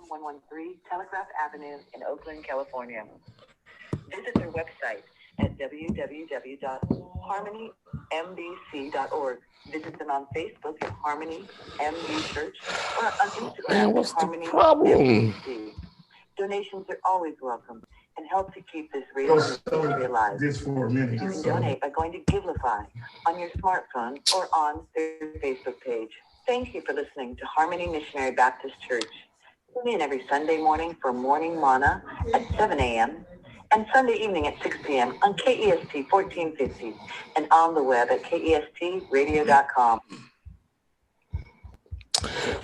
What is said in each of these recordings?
113 Telegraph Avenue in Oakland, California. Visit their website at www.harmonymdc.org. Visit them on Facebook at Harmony MD Church or on Instagram at Harmony MDC. Donations are always welcome and help to keep this radio ministry alive. You can donate by going to Givelify on your smartphone or on their Facebook page. Thank you for listening to Harmony Missionary Baptist Church. Tune in every Sunday morning for Morning Manna at 7 a.m. and Sunday evening at 6 p.m. on KEST 1450 and on the web at kestradio.com.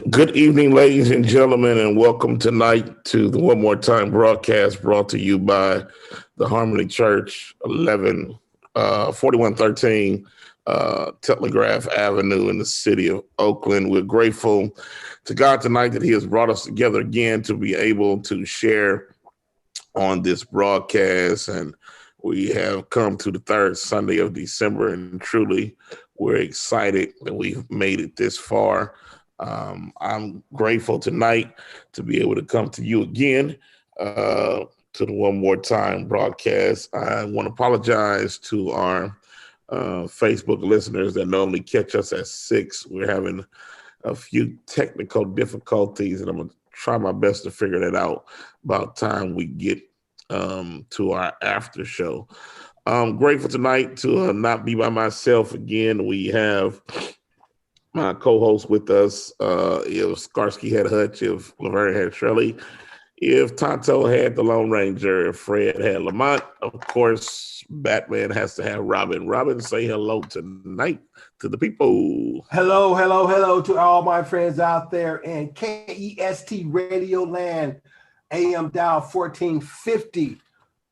Good evening, ladies and gentlemen, and welcome tonight to the One More Time broadcast brought to you by the Harmony Church, 4113 Telegraph Avenue in the city of Oakland. We're grateful to God tonight that He has brought us together again to be able to share on this broadcast, and we have come to the third Sunday of December, and truly we're excited that we've made it this far. I'm grateful tonight to be able to come to you again to the One More Time broadcast. I want to apologize to our Facebook listeners that normally catch us at 6. We're having a few technical difficulties, and I'm going to try my best to figure that out about time we get to our after show. I'm grateful tonight to not be by myself again. We have my co-host with us. If Skarsky had Hutch, if Laverne had Shirley, if Tonto had the Lone Ranger, if Fred had Lamont, of course, Batman has to have Robin. Robin, say hello tonight to the people. Hello, hello, hello to all my friends out there in KEST Radio Land, AM dial 1450.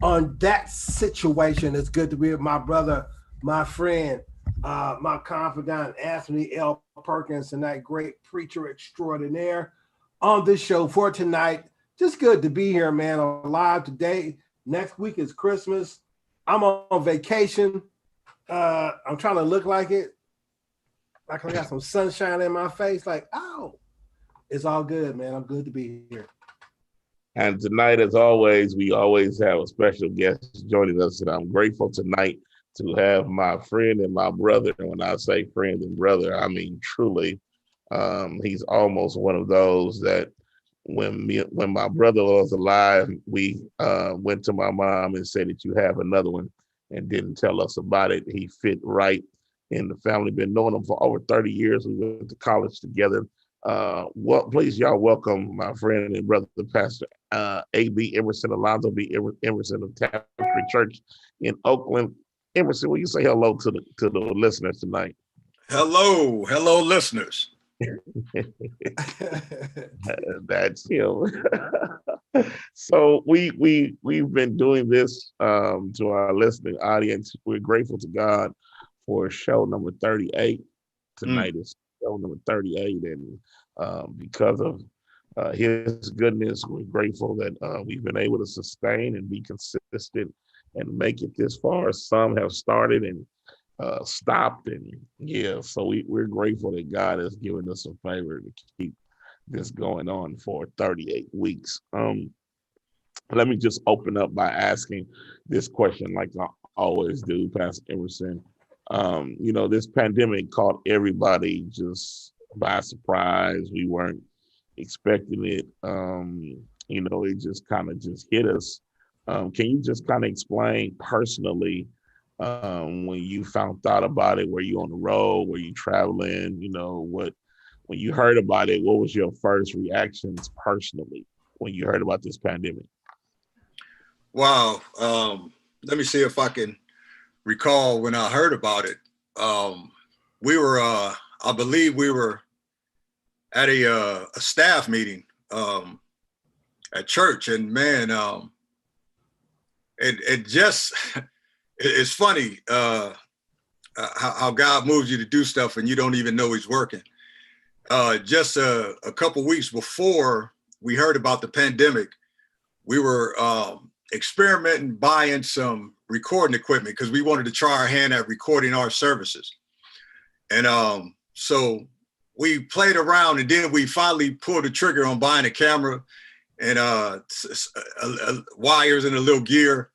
On that situation, it's good to be with my brother, my friend, my confidant, Anthony L. Perkins, and that great preacher extraordinaire on this show for tonight. Just good to be here, man. I'm live today. Next week is Christmas. I'm on vacation. I'm trying to look like it. Like I got some sunshine in my face. Like, oh, it's all good, man. I'm good to be here. And tonight, as always, we always have a special guest joining us. And I'm grateful tonight to have my friend and my brother. And when I say friend and brother, I mean truly. He's almost one of those that when my brother was alive, we went to my mom and said that you have another one and didn't tell us about it. He fit right in the family. Been knowing him for over 30 years. We went to college together. Please, y'all welcome my friend and brother, Pastor A.B. Emerson, Alonzo B. Emerson of Tapestry Church in Oakland. Emerson, will you say hello to the listeners tonight? Hello, listeners. That's him. So we've been doing this to our listening audience. We're grateful to God for show number 38. Tonight is show number 38, and because of His goodness, we're grateful that we've been able to sustain and be consistent and make it this far. Some have started and stopped, and so we're grateful that God has given us a favor to keep this going on for 38 weeks. Let me just open up by asking this question like I always do, Pastor Emerson. This pandemic caught everybody just by surprise. We weren't expecting it. It just kind of just hit us. Can you just kind of explain personally when you found out about it? Were you on the road? Were you traveling? When you heard about it, what was your first reactions personally when you heard about this pandemic? Wow. Let me see if I can recall when I heard about it. We were, I believe we were at a staff meeting at church, and man, it's funny how God moves you to do stuff and you don't even know He's working. Just a couple weeks before we heard about the pandemic, we were experimenting, buying some recording equipment because we wanted to try our hand at recording our services. And so we played around, and then we finally pulled the trigger on buying a camera. and wires and a little gear.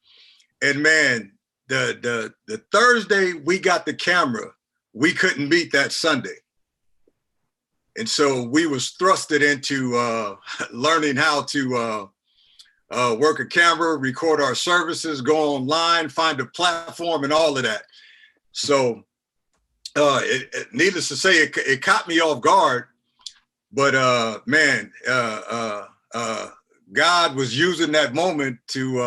And man, the Thursday we got the camera, we couldn't meet that Sunday. And so we was thrusted into learning how to work a camera, record our services, go online, find a platform, and all of that. So needless to say, it caught me off guard. But man, God was using that moment to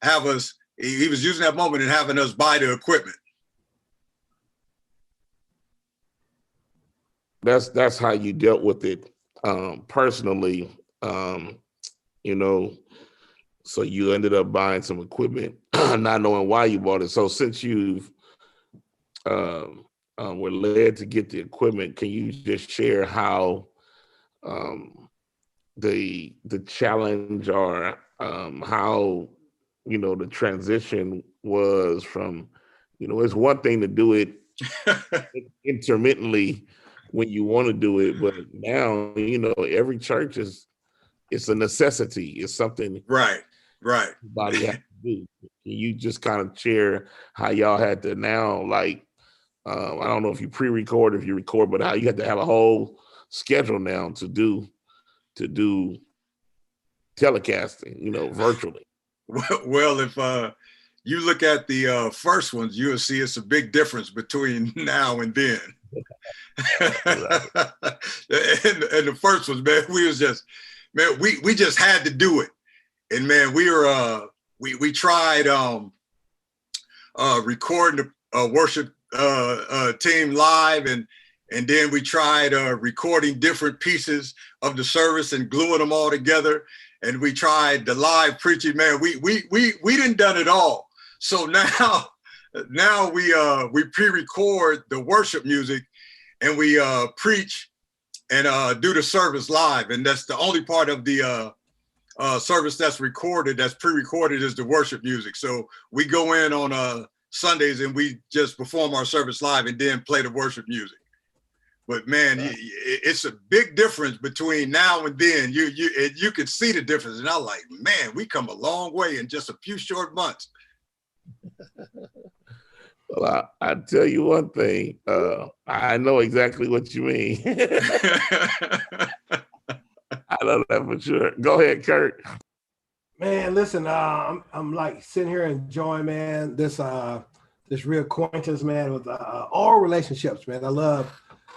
have us. He was using that moment and having us buy the equipment. That's how you dealt with it personally, you know. So you ended up buying some equipment, not knowing why you bought it. So since you've were led to get the equipment, can you just share how the challenge or how, you know, the transition was from, you know, it's one thing to do it intermittently when you want to do it, but now, you know, every church it's a necessity. It's something Right. everybody has to do. Can you just kind of share how y'all had to now, like, I don't know if you pre-record, if you record, but how you had to have a whole schedule now to do telecasting, you know, virtually. Well, if you look at the first ones, you'll see it's a big difference between now and then. And the first ones, man, we just had to do it. And man, we tried recording the worship team live, and then we tried recording different pieces of the service and gluing them all together. And we tried the live preaching, man. We didn't done it all. So now we pre-record the worship music, and we preach and do the service live. And that's the only part of the service that's recorded, that's pre-recorded, is the worship music. So we go in on Sundays and we just perform our service live and then play the worship music. But man, it's a big difference between now and then. You could see the difference, and I'm like, man, we come a long way in just a few short months. Well, I tell you one thing, I know exactly what you mean. I know that for sure. Go ahead, Kurt. Man, listen, I'm like sitting here enjoying, man, this real acquaintance, man, with all relationships, man. I love,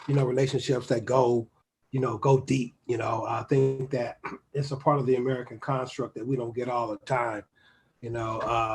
you know, relationships that go deep. You know, I think that it's a part of the American construct that we don't get all the time. You know,